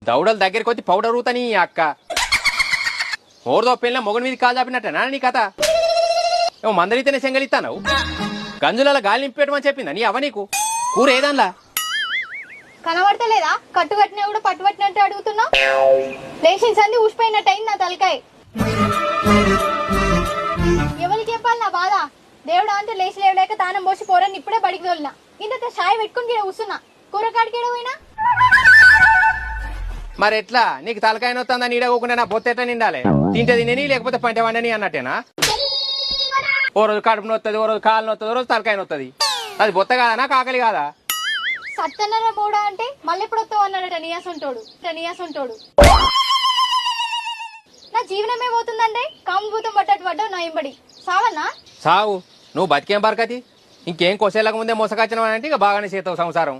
దౌడల దగ్గరికి వచ్చి పౌడర్ ఊతని అక్క ఓరదో పెళ్ళిన మొగని మీద కాలు చాపినట్టేనా నీ కథ ఏమో మందలితేనే సెంగలిస్తాను గంజుల గాలి నింపేయటమని చెప్పిందా నీ అవ నీకు కూర ఏదన్లా కనబడతలేదా కట్టుకట్టినా కూడా పట్టుబట్టినట్టు అడుగుతున్నా లేచిన సంది ఊసిపోయినట్టు అయింది నా తలకాయ ఎవరికి చెప్పాలి నా బాధ దేవుడా అంటే లేచి లేవలేక తానం పోసి పోరని ఇప్పుడే బడికి తోలినా ఇంత షాయి పెట్టుకుని గిడ కూర్చున్నా కూరకాడికి పోయినా మరి ఎట్లా నీకు తలకాయ నొత్తందా నీడకోకుండా నా బొత్త ఎట్లా నిండాలి తింటే తినని లేకపోతే పంట వండని అన్నట్టేనా ఓ రోజు కడుపు నొత్తది ఓ రోజు కాలు నొత్తది ఓ రోజు తలకాయ నొత్తది అది బొత్త కాదా నాకు ఆకలి కాదా సత్తన్నర మూడా అంటే మళ్ళీ ఎప్పుడు వస్తావు అన్నాడట నీయాసంటోడు నా జీవనమే పోతుందంటే కాంభూతం పట్టట్టు పడ్డావు నా ఇంబడి సావన్నా సావు నువ్వు బతికేం బరకతి ఇంకేం కొసేలకు ముందే మోసకొచ్చినావు అంటే ఇక బాగానే చేతావు సంసారం